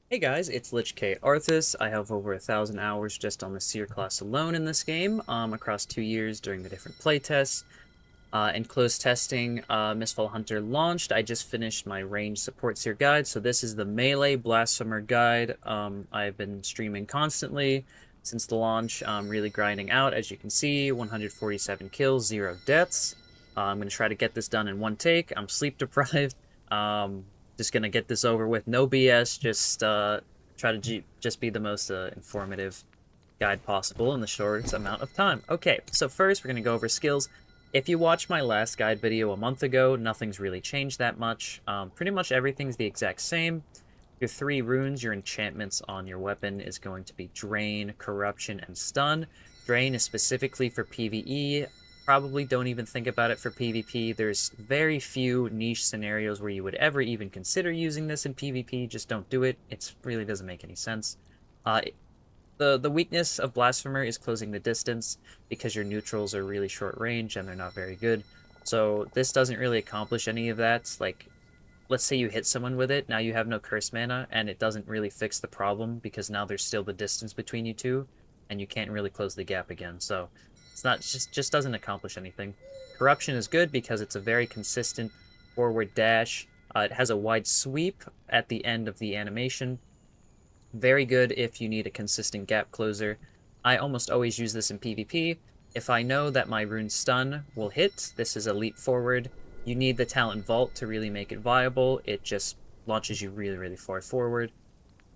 Hey guys, it's Lich K Arthas. I have over 1,000 hours just on the Seer class alone in this game, across 2 years during the different playtests. In closed testing, Mistfall Hunter launched. I just finished my range support Seer guide, so this is the melee Blasphemer guide. I've been streaming constantly since the launch, really grinding out, as you can see, 147 kills, 0 deaths. I'm going to try to get this done in one take. I'm sleep deprived. Um, just gonna get this over with, no BS. Just try to just be the most informative guide possible in the shortest amount of time. Okay, so first we're gonna go over skills. If you watched my last guide video a month ago, nothing's really changed that much. Pretty much everything's the exact same. Your 3 runes, your enchantments on your weapon is going to be Drain, Corruption, and Stun. Drain is specifically for PvE. Probably don't even think about it for PvP. There's very few niche scenarios where you would ever even consider using this in PvP. Just don't do it. It really doesn't make any sense. Uh, the weakness of Blasphemer is closing the distance because your neutrals are really short range and they're not very good. So this doesn't really accomplish any of that. Like, let's say you hit someone with it, now you have no curse mana, and it doesn't really fix the problem because now there's still the distance between you two, and you can't really close the gap again. So it's not just doesn't accomplish anything. Corruption is good because it's a very consistent forward dash. It has a wide sweep at the end of the animation. Very good if you need a consistent gap closer. I almost always use this in PvP. If I know that my rune stun will hit, this is a leap forward. You need the talent vault to really make it viable. It just launches you really, really far forward.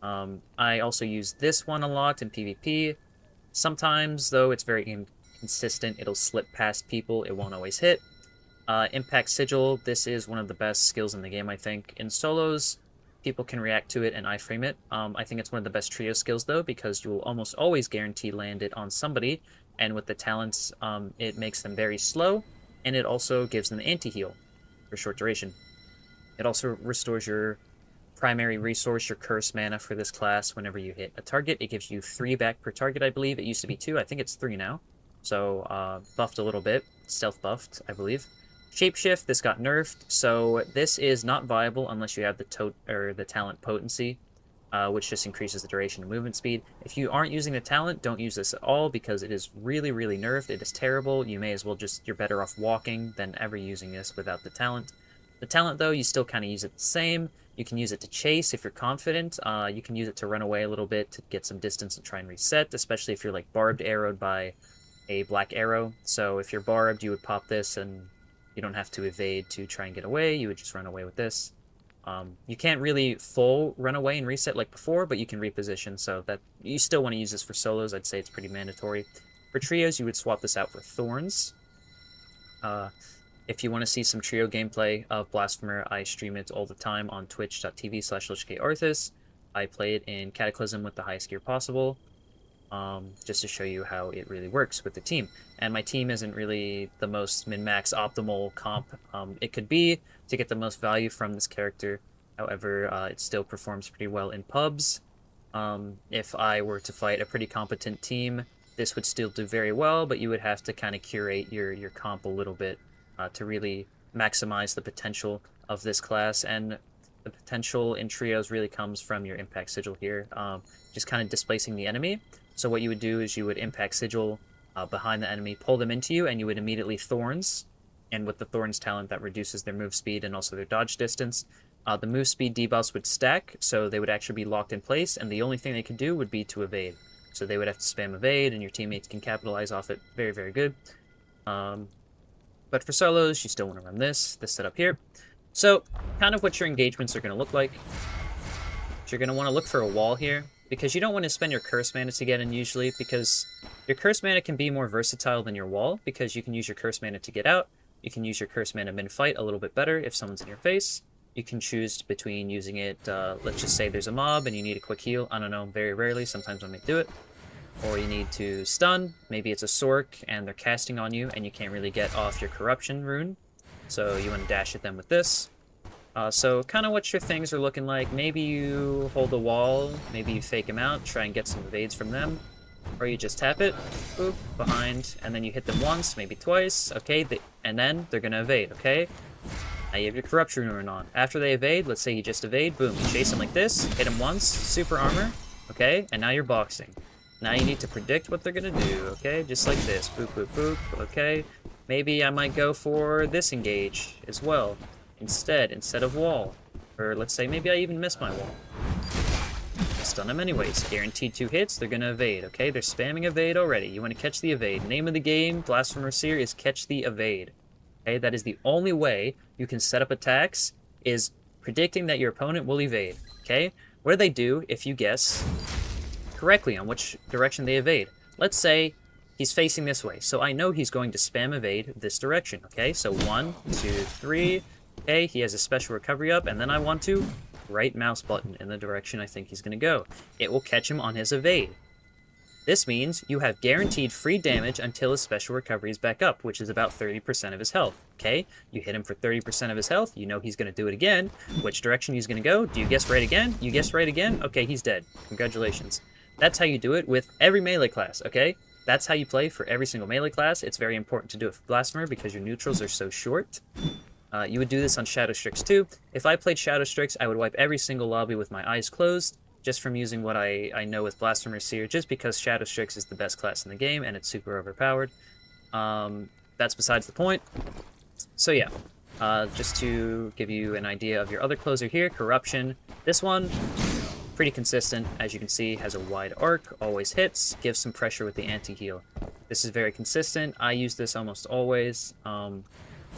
I also use this one a lot in PvP. Sometimes, though, it's very inconsistent. It'll slip past people. It won't always hit. Impact Sigil. This is one of the best skills in the game, I think. In solos, people can react to it and iframe it. I think it's one of the best trio skills, though, because you will almost always guarantee land it on somebody. And with the talents, it makes them very slow. And it also gives them anti-heal for short duration. It also restores your primary resource, your curse mana for this class whenever you hit a target. It gives you 3 back per target, I believe. It used to be 2. I think it's 3 now. So buffed a little bit. Stealth buffed, I believe. Shapeshift, this got nerfed, so this is not viable unless you have the talent Potency, which just increases the duration of movement speed. If you aren't using the talent, don't use this at all because it is really, really nerfed. It is terrible. You may as well you're better off walking than ever using this without the talent. The talent, though, you still kind of use it the same. You can use it to chase if you're confident. You can use it to run away a little bit to get some distance and try and reset, especially if you're like barbed arrowed by a black arrow. So if you're barbed, you would pop this and you don't have to evade to try and get away. You would just run away with this. You can't really full run away and reset like before, but you can reposition, so that you still want to use this for solos. I'd say it's pretty mandatory. For trios, you would swap this out for Thorns. If you want to see some trio gameplay of Blasphemer, I stream it all the time on twitch.tv/LichKArthas. I play it in Cataclysm with the highest gear possible. Just to show you how it really works with the team. And my team isn't really the most min-max optimal comp it could be to get the most value from this character. However, it still performs pretty well in pubs. If I were to fight a pretty competent team, this would still do very well, but you would have to kind of curate your comp a little bit to really maximize the potential of this class. And the potential in trios really comes from your Impact Sigil here, just kind of displacing the enemy. So what you would do is you would Impact Sigil behind the enemy, pull them into you, and you would immediately Thorns. And with the Thorns talent, that reduces their move speed and also their dodge distance. The move speed debuffs would stack, so they would actually be locked in place, and the only thing they could do would be to evade. So they would have to spam evade, and your teammates can capitalize off it. Very, very good. But for solos, you still want to run this setup here. So, kind of what your engagements are going to look like. You're going to want to look for a wall here, because you don't want to spend your curse mana to get in usually, because your curse mana can be more versatile than your wall, because you can use your curse mana to get out. You can use your curse mana mid-fight a little bit better if someone's in your face. You can choose between using it, let's just say there's a mob and you need a quick heal. I don't know, very rarely, sometimes I may do it. Or you need to stun, maybe it's a Sork and they're casting on you and you can't really get off your Corruption rune. So you want to dash at them with this. So kind of what your things are looking like. Maybe you hold a wall, maybe you fake them out, try and get some evades from them. Or you just tap it, boop, behind, and then you hit them once, maybe twice, okay, and then they're going to evade, okay? Now you have your Corruption Rune on. After they evade, let's say you just evade, boom, you chase him like this, hit him once, super armor, okay, and now you're boxing. Now you need to predict what they're gonna do, okay, just like this, boop, boop, boop, okay. Maybe I might go for this engage as well, instead of wall. Or let's say maybe I even miss my wall. Stun them anyways. Guaranteed 2 hits, they're gonna evade, okay? They're spamming evade already. You want to catch the evade. Name of the game, Blasphemer Seer, is catch the evade. Okay, that is the only way you can set up attacks, is predicting that your opponent will evade, okay? What do they do if you guess correctly on which direction they evade? Let's say he's facing this way, so I know he's going to spam evade this direction, okay? So 1, 2, 3, okay, he has a special recovery up, and then I want to right mouse button in the direction I think he's going to go. It will catch him on his evade. This means you have guaranteed free damage until his special recovery is back up, which is about 30% of his health, okay? You hit him for 30% of his health, you know he's going to do it again. Which direction he's going to go? Do you guess right again? You guess right again? Okay, he's dead. Congratulations. That's how you do it with every melee class, okay? That's how you play for every single melee class. It's very important to do it for Blasphemer because your neutrals are so short. You would do this on Shadow Strix too. If I played Shadow Strix, I would wipe every single lobby with my eyes closed, just from using what I know with Blasphemer Seer, just because Shadow Strix is the best class in the game, and it's super overpowered. That's besides the point. So yeah, just to give you an idea of your other closer here, Corruption. This one, pretty consistent, as you can see, has a wide arc, always hits, gives some pressure with the anti-heal. This is very consistent. I use this almost always.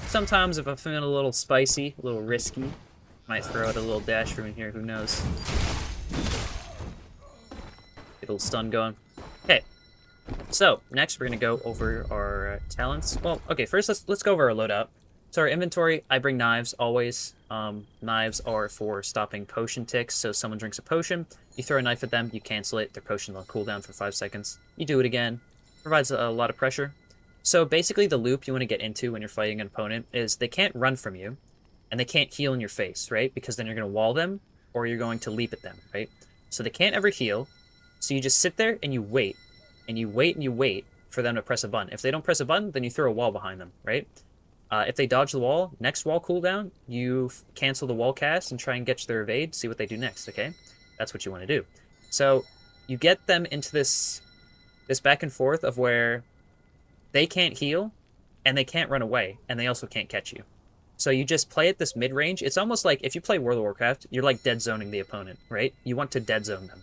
Sometimes if I'm feeling a little spicy, a little risky, might throw out a little dash from in here, who knows. Get a little stun going. Okay, so next we're gonna go over our talents. Well, okay, first let's go over our loadout. So our inventory, I bring knives always. Knives are for stopping potion ticks. So someone drinks a potion, you throw a knife at them, you cancel it, their potion will cool down for 5 seconds. You do it again, provides a lot of pressure. So basically the loop you want to get into when you're fighting an opponent is they can't run from you, and they can't heal in your face, right? Because then you're going to wall them, or you're going to leap at them, right? So they can't ever heal, so you just sit there and you wait, and you wait and you wait for them to press a button. If they don't press a button, then you throw a wall behind them, right? If they dodge the wall, next wall cooldown, you cancel the wall cast and try and get their evade, see what they do next, okay? That's what you want to do. So you get them into this back and forth of where they can't heal, and they can't run away, and they also can't catch you. So you just play at this mid-range. It's almost like if you play World of Warcraft, you're like dead zoning the opponent, right? You want to dead zone them.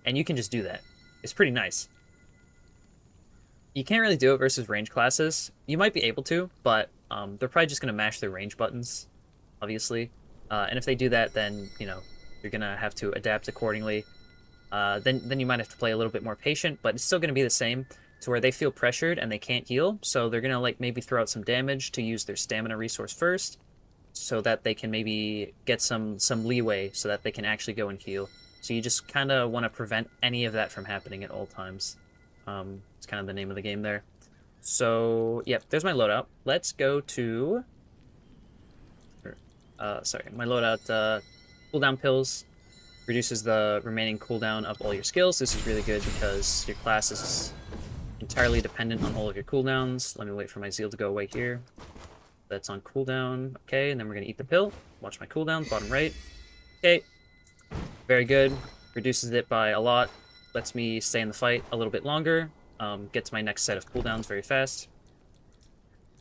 And you can just do that. It's pretty nice. You can't really do it versus range classes. You might be able to, but they're probably just going to mash their range buttons, obviously. And if they do that, then, you know, you're going to have to adapt accordingly. Then you might have to play a little bit more patient, but it's still going to be the same. To where they feel pressured and they can't heal, so they're gonna like maybe throw out some damage to use their stamina resource first, so that they can maybe get some leeway, so that they can actually go and heal. So you just kind of want to prevent any of that from happening at all times. It's kind of the name of the game there. So yeah, there's my loadout. Let's go to sorry, my loadout. Cooldown pills reduces the remaining cooldown of all your skills. This is really good because your class is entirely dependent on all of your cooldowns. Let me wait for my zeal to go away here. That's on cooldown. Okay, and then we're gonna eat the pill. Watch my cooldown, bottom right. Okay, very good. Reduces it by a lot. Lets me stay in the fight a little bit longer. Gets my next set of cooldowns very fast.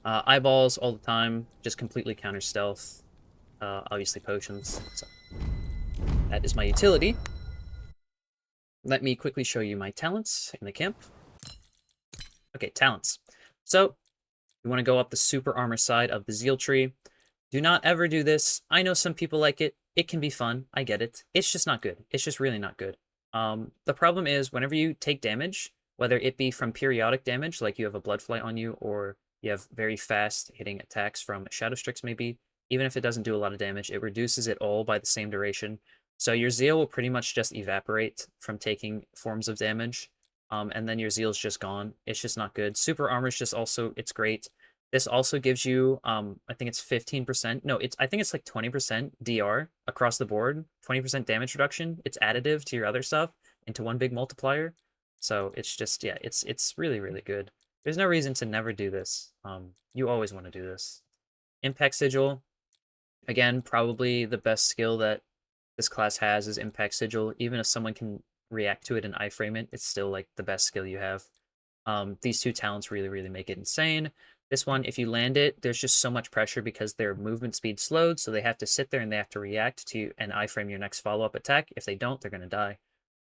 Eyeballs all the time. Just completely counter stealth. Obviously potions. So that is my utility. Let me quickly show you my talents in the camp. Okay, talents. So, you want to go up the super armor side of the Zeal tree. Do not ever do this. I know some people like it. It can be fun. I get it. It's just not good. It's just really not good. The problem is whenever you take damage, whether it be from periodic damage, like you have a blood flight on you, or you have very fast hitting attacks from Shadow Strix maybe, even if it doesn't do a lot of damage, it reduces it all by the same duration. So your Zeal will pretty much just evaporate from taking forms of damage. And then your Zeal's just gone. It's just not good. Super Armor's just also, it's great. This also gives you, I think it's 15%. No, I think it's like 20% DR across the board. 20% damage reduction. It's additive to your other stuff into one big multiplier. So it's just, yeah, it's really, really good. There's no reason to never do this. You always want to do this. Impact Sigil, again, probably the best skill that this class has is Impact Sigil. Even if someone can react to it and iframe it, it's still like the best skill you have. These two talents really, really make it insane. This one, if you land it, there's just so much pressure because their movement speed slowed, so they have to sit there and they have to react to and iframe your next follow-up attack. If they don't, they're going to die.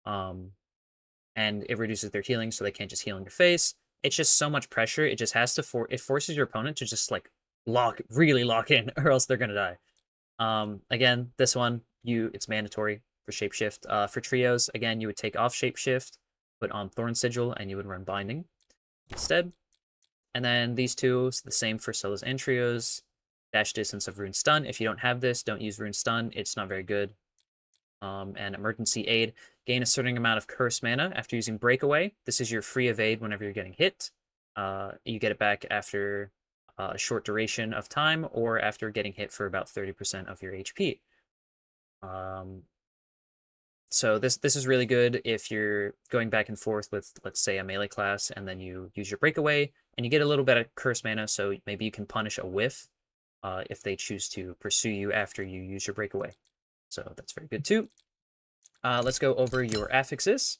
And it reduces their healing, so they can't just heal in your face. It's just so much pressure. It just has to it forces your opponent to just like really lock in, or else they're gonna die. Again, this one it's mandatory for shapeshift. For trios, again, you would take off shapeshift, put on Thorn Sigil, and you would run binding instead. And then these two, the same for solos and trios. Dash distance of Rune Stun. If you don't have this, don't use Rune Stun. It's not very good. And Emergency Aid. Gain a certain amount of curse mana after using Breakaway. This is your free evade whenever you're getting hit. You get it back after a short duration of time or after getting hit for about 30% of your HP. So this is really good if you're going back and forth with, let's say, a melee class, and then you use your Breakaway, and you get a little bit of curse mana, so maybe you can punish a whiff if they choose to pursue you after you use your Breakaway. So that's very good too. Let's go over your affixes.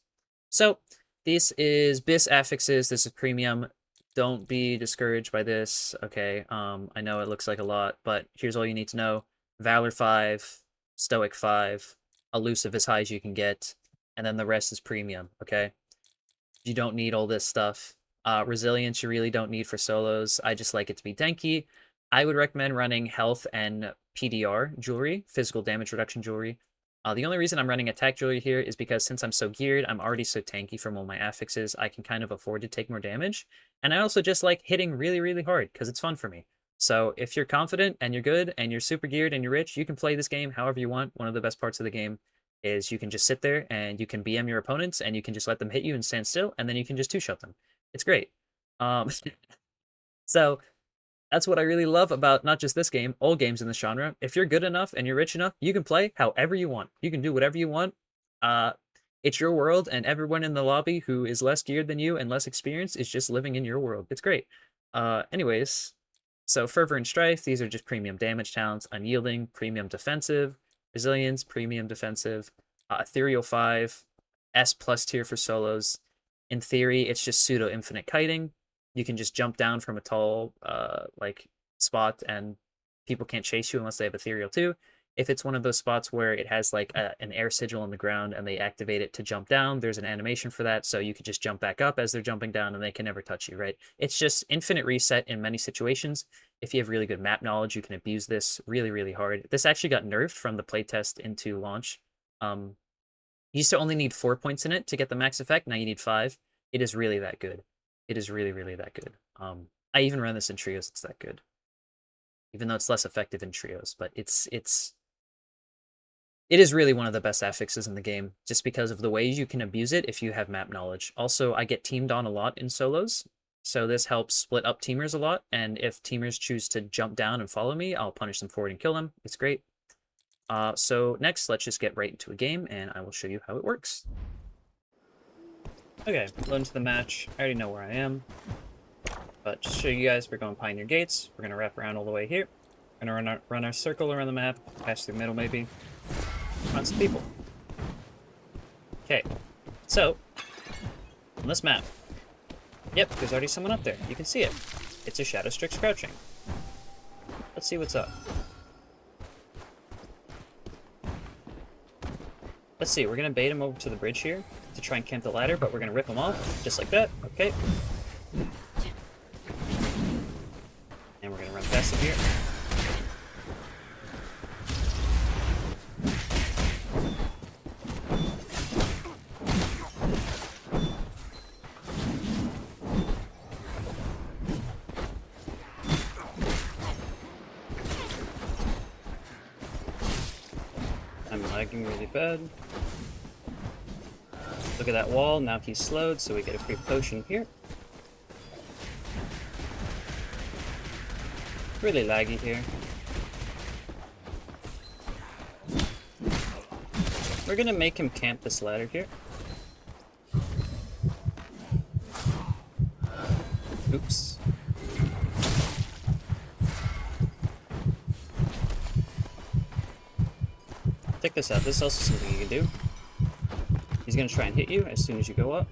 So this is BIS affixes. This is premium. Don't be discouraged by this. Okay, I know it looks like a lot, but here's all you need to know. Valor 5, Stoic 5, Elusive as high as you can get, and then the rest is premium, okay? You don't need all this stuff. Resilience you really don't need for solos. I just like it to be tanky. I would recommend running health and PDR jewelry, physical damage reduction jewelry. The only reason I'm running attack jewelry here is because since I'm so geared, I'm already so tanky from all my affixes, I can kind of afford to take more damage. And I also just like hitting really, really hard because it's fun for me. So if you're confident and you're good and you're super geared and you're rich, you can play this game however you want. One of the best parts of the game is you can just sit there and you can BM your opponents and you can just let them hit you and stand still, and then you can just two-shot them. It's great. So that's what I really love about not just this game, all games in this genre. If you're good enough and you're rich enough, you can play however you want. You can do whatever you want. It's your world, and everyone in the lobby who is less geared than you and less experienced is just living in your world. It's great. Anyways, so Fervor and Strife, these are just premium damage talents. Unyielding, premium defensive. Resilience, premium defensive. Ethereal 5, S+ tier for solos. In theory, it's just pseudo-infinite kiting. You can just jump down from a tall like spot and people can't chase you unless they have Ethereal too. If it's one of those spots where it has like an air sigil on the ground and they activate it to jump down, there's an animation for that, so you could just jump back up as they're jumping down and they can never touch you, right? It's just infinite reset in many situations. If you have really good map knowledge, you can abuse this really, really hard. This actually got nerfed from the playtest into launch. You used to only need 4 points in it to get the max effect, now you need 5. It is really that good. It is really, really that good. I even run this in trios, it's that good. Even though it's less effective in trios, but it is really one of the best affixes in the game, just because of the ways you can abuse it if you have map knowledge. Also, I get teamed on a lot in solos, so this helps split up teamers a lot, and if teamers choose to jump down and follow me, I'll punish them forward and kill them. It's great. So next, let's just get right into a game, and I will show you how it works. Okay, load into the match. I already know where I am. But just to show you guys, we're going Pioneer Gates. We're going to wrap around all the way here. We're going to run our circle around the map, pass through the middle maybe. Find some people. Okay, so, on this map. Yep, there's already someone up there. You can see it. It's a Shadow Strix crouching. Let's see what's up. Let's see, we're going to bait him over to the bridge here to try and camp the ladder, but we're going to rip him off, just like that. Okay. And we're going to run past him here. I'm lagging really bad. Look at that wall, now he's slowed, so we get a free potion here. Really laggy here. We're gonna make him camp this ladder here. Oops. check this out. This is also something you can do. He's gonna try and hit you as soon as you go up.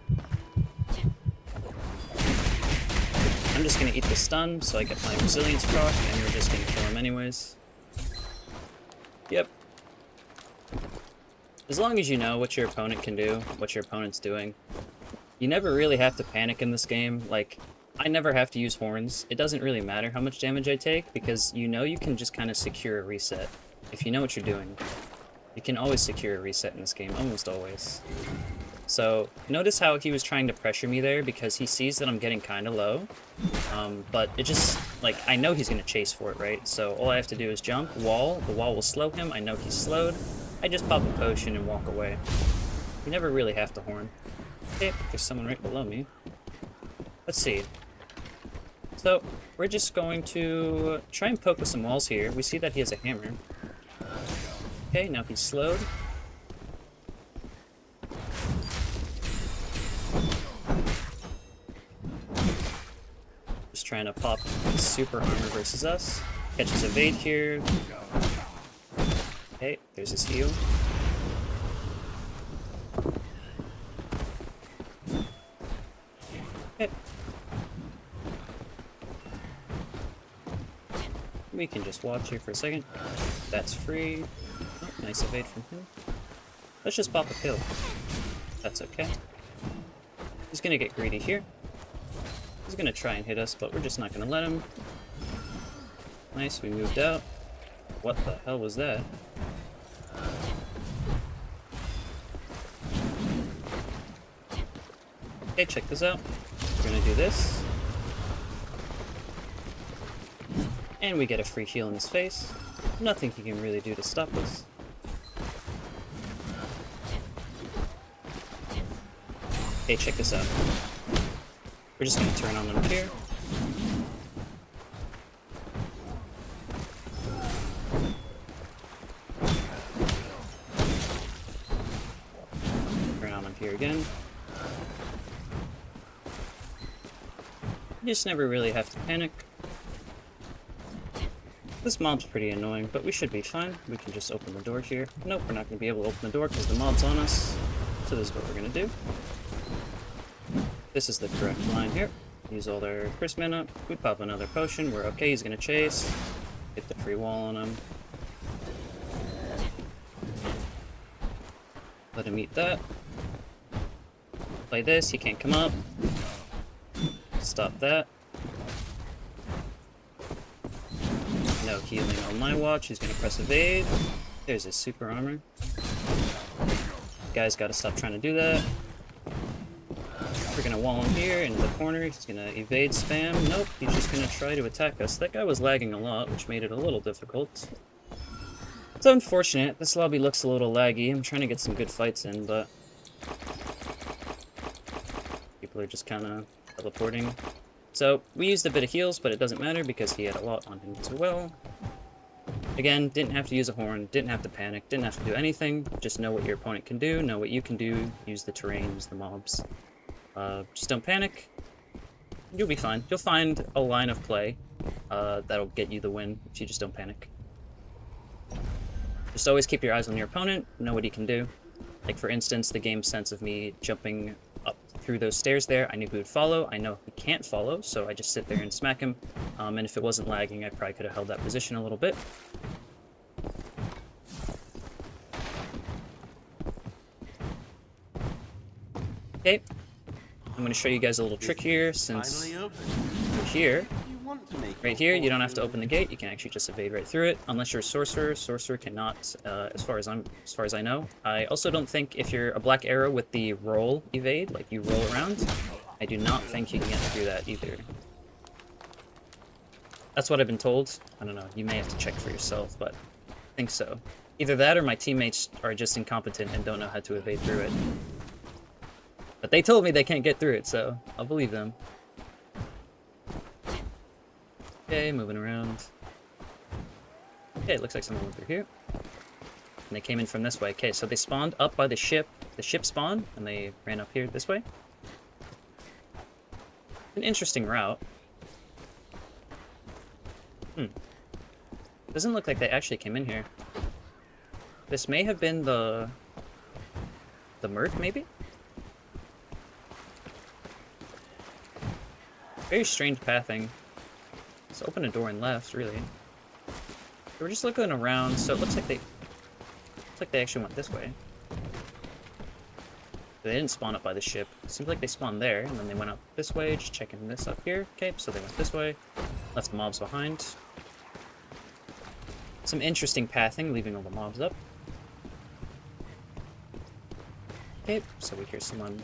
I'm just gonna eat the stun so I get my resilience proc, and we're just gonna kill him anyways. Yep. As long as you know what your opponent can do, what your opponent's doing, you never really have to panic in this game. Like, I never have to use horns. It doesn't really matter how much damage I take, because you know you can just kind of secure a reset. If you know what you're doing, you can always secure a reset in this game, almost always. So, notice how he was trying to pressure me there, because he sees that I'm getting kind of low. But it just, like, I know he's going to chase for it, right? So all I have to do is jump, wall, the wall will slow him, I know he's slowed. I just pop a potion and walk away. You never really have to horn. Okay, there's someone right below me. Let's see. So, we're just going to try and poke with some walls here. We see that he has a hammer. Okay, now he's slowed. Just trying to pop super armor versus us. Catches evade here. Okay, there's his heal. Okay. We can just watch here for a second. That's free. Oh, nice evade from him. Let's just pop a pill. That's okay. He's gonna get greedy here. He's gonna try and hit us, but we're just not gonna let him. Nice, we moved out. What the hell was that? Okay, check this out. We're gonna do this. And we get a free heal in his face. Nothing he can really do to stop us. Okay, check this out. We're just gonna turn on him here. Turn on him here again. You just never really have to panic. This mob's pretty annoying, but we should be fine. We can just open the door here. Nope, we're not going to be able to open the door because the mob's on us. So this is what we're going to do. This is the correct line here. Use all their Chris mana. We pop another potion. We're okay. He's going to chase. Get the free wall on him. Let him eat that. Play this. He can't come up. Stop that. No healing on my watch. He's gonna press evade. There's his super armor. Guy's gotta stop trying to do that. We're gonna wall him here in the corner. He's gonna evade spam. Nope, he's just gonna try to attack us. That guy was lagging a lot, which made it a little difficult. It's unfortunate. This lobby looks a little laggy. I'm trying to get some good fights in, but people are just kind of teleporting. So, we used a bit of heals, but it doesn't matter because he had a lot on him as well. Again, didn't have to use a horn, didn't have to panic, didn't have to do anything. Just know what your opponent can do, know what you can do, use the terrain, use the mobs. Just don't panic. You'll be fine. You'll find a line of play that'll get you the win if you just don't panic. Just always keep your eyes on your opponent, know what he can do. Like, for instance, the game sense of me jumping up through those stairs there, I knew he would follow. I know he can't follow, so I just sit there and smack him. And if it wasn't lagging, I probably could have held that position a little bit. Okay, I'm going to show you guys a little trick here, since here, right here, you don't have to open the gate. You can actually just evade right through it, unless you're a sorcerer. Sorcerer cannot, as far as I know. I also don't think if you're a black arrow with the roll evade, like you roll around, I do not think you can get through that either. That's what I've been told. I don't know. You may have to check for yourself, but I think so. Either that or my teammates are just incompetent and don't know how to evade through it. But they told me they can't get through it, so I'll believe them. Okay, moving around. Okay, it looks like someone went through here. And they came in from this way. Okay, so they spawned up by the ship. The ship spawned, and they ran up here this way. An interesting route. Doesn't look like they actually came in here. This may have been the Merc, maybe? Very strange pathing. Let's open a door and left, really. We're just looking around, so it looks like they actually went this way. They didn't spawn up by the ship. It seems like they spawned there, and then they went up this way, just checking this up here. Okay, so they went this way, left the mobs behind. Some interesting pathing, leaving all the mobs up. Okay, so we hear someone.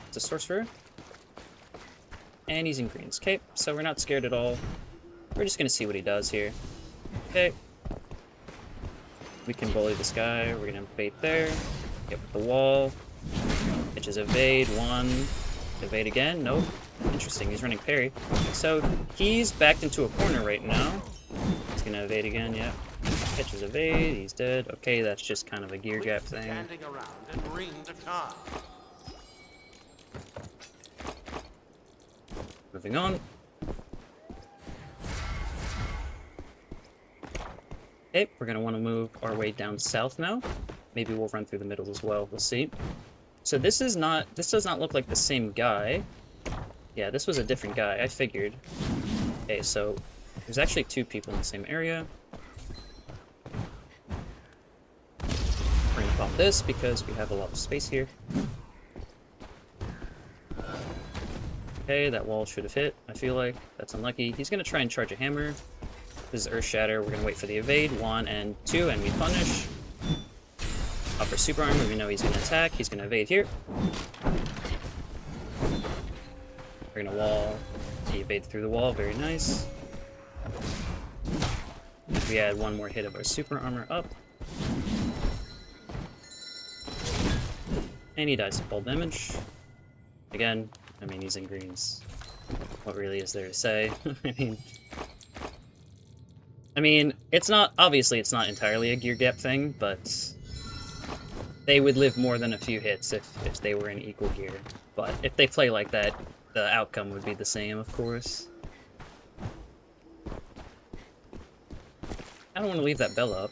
It's a sorcerer. And he's in greens. Okay, so we're not scared at all. We're just gonna see what he does here. Okay. We can bully this guy. We're gonna bait there. Get with the wall. Pitches evade. One. Evade again. Nope. Interesting. He's running parry. So he's backed into a corner right now. He's gonna evade again. Yeah. Pitches evade. He's dead. Okay, that's just kind of a gear gap thing. Moving on. Okay, we're gonna want to move our way down south now. Maybe we'll run through the middle as well. We'll see. So this does not look like the same guy. Yeah, this was a different guy. I figured. Okay, so there's actually two people in the same area. We're gonna pop this because we have a lot of space here. Okay, that wall should have hit, I feel like. That's unlucky. He's gonna try and charge a hammer. This is Earth Shatter. We're gonna wait for the evade. 1 and 2, and we punish. Offer super armor. We know he's gonna attack. He's gonna evade here. We're gonna wall. He evades through the wall. Very nice. We add one more hit of our super armor up. And he dies to fall damage. Again, I mean, he's in greens. What really is there to say? I mean, it's not, obviously it's not entirely a gear gap thing, but they would live more than a few hits if they were in equal gear. But if they play like that, the outcome would be the same, of course. I don't want to leave that bell up.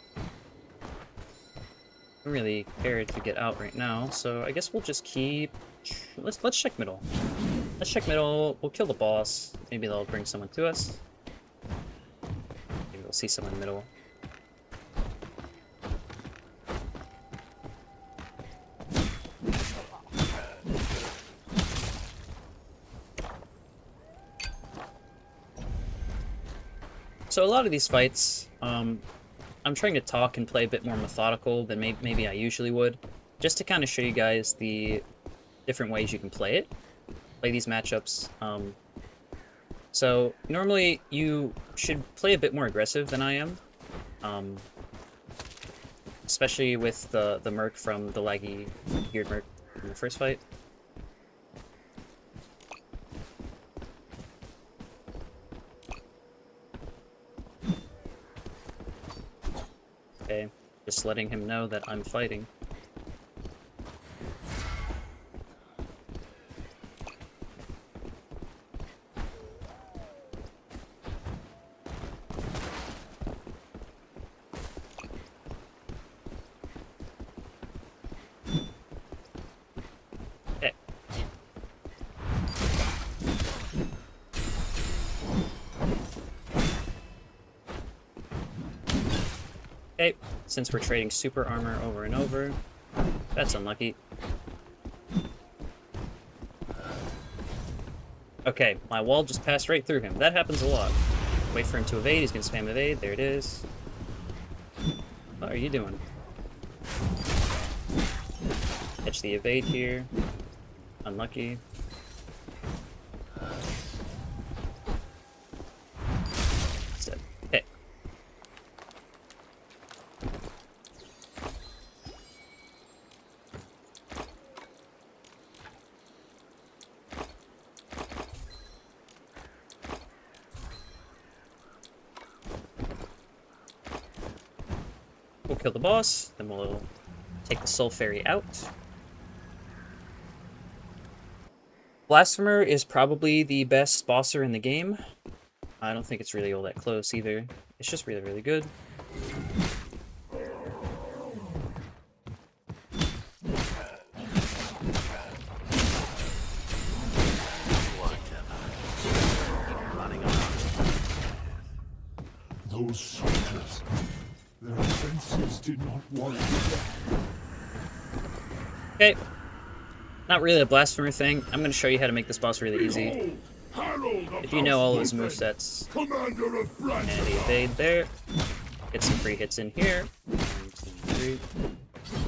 I don't really care to get out right now, so I guess we'll just keep... Let's check middle. Let's check middle. We'll kill the boss. Maybe they'll bring someone to us. Maybe we'll see someone in the middle. So a lot of these fights, I'm trying to talk and play a bit more methodical than maybe I usually would, just to kind of show you guys the different ways you can play it, play these matchups. So normally you should play a bit more aggressive than I am, especially with the Merc from the laggy geared Merc from the first fight. Okay, just letting him know that I'm fighting. Okay. Okay, since we're trading super armor over and over, that's unlucky. Okay, my wall just passed right through him. That happens a lot. Wait for him to evade. He's gonna spam evade. There it is. What are you doing? Catch the evade here. Unlucky. Okay. We'll kill the boss, then we'll take the Soul Fairy out. Blasphemer is probably the best bosser in the game. I don't think it's really all that close either. It's just really, really good. those soldiers. Their senses did not worry them. Okay. Not really a Blasphemer thing. I'm going to show you how to make this boss really easy. If you know all of his movesets. And he evade there. Get some free hits in here. 1, 2, 3.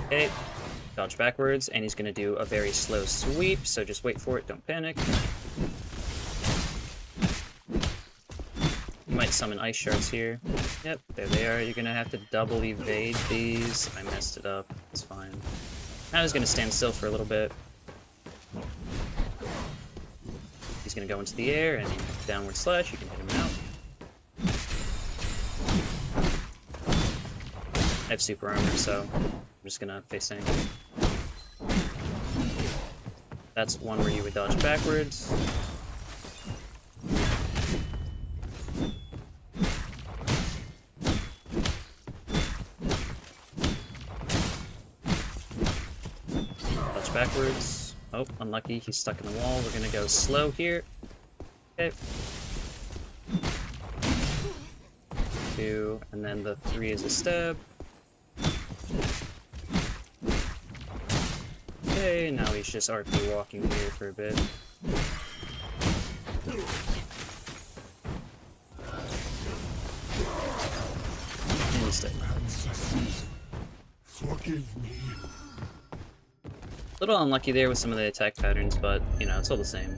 Okay. Dodge backwards, and he's going to do a very slow sweep, so just wait for it, don't panic. You might summon ice shards here. Yep, there they are. You're going to have to double evade these. I messed it up. It's fine. Now he's going to stand still for a little bit. He's going to go into the air, and downward slash, you can hit him out. I have super armor, so I'm just going to face tank. That's one where you would dodge backwards. Dodge backwards. Oh, unlucky. He's stuck in the wall. We're going to go slow here. Okay. 2, and then the 3 is a stab. Okay, now he's just RP walking here for a bit. And he's dead. Forgive me. A little unlucky there with some of the attack patterns, but, you know, it's all the same.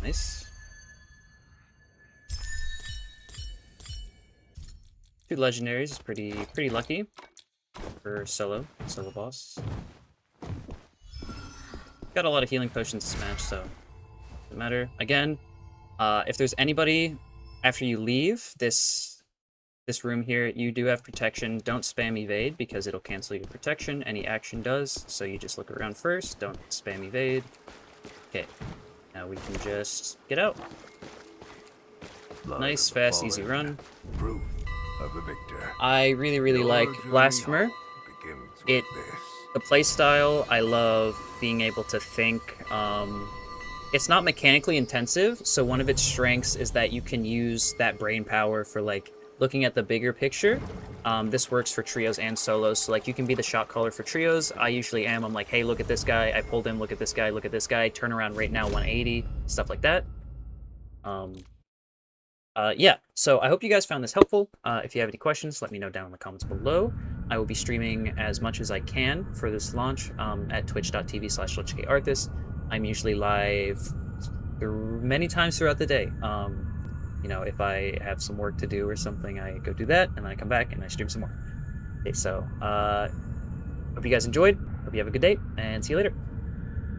Nice. 2 legendaries is pretty lucky for solo boss. Got a lot of healing potions to smash, so doesn't matter. Again, if there's anybody after you leave this room here, you do have protection. Don't spam evade because it'll cancel your protection. Any action does, so you just look around first. Don't spam evade. Okay, now we can just get out. Nice, fast, easy run. Proof of the victor. I really like Blasphemer. The playstyle, I love being able to think. It's not mechanically intensive, so one of its strengths is that you can use that brain power for like looking at the bigger picture. This works for trios and solos, so like you can be the shot caller for trios. I usually am. I'm like, hey, look at this guy. I pulled him. Look at this guy. Look at this guy. Turn around right now, 180. Stuff like that. Yeah, so I hope you guys found this helpful. If you have any questions, let me know down in the comments below. I will be streaming as much as I can for this launch at twitch.tv/LegendArthis. I'm usually live many times throughout the day. You know, if I have some work to do or something, I go do that, and then I come back and I stream some more. Okay, so hope you guys enjoyed. Hope you have a good day, and see you later.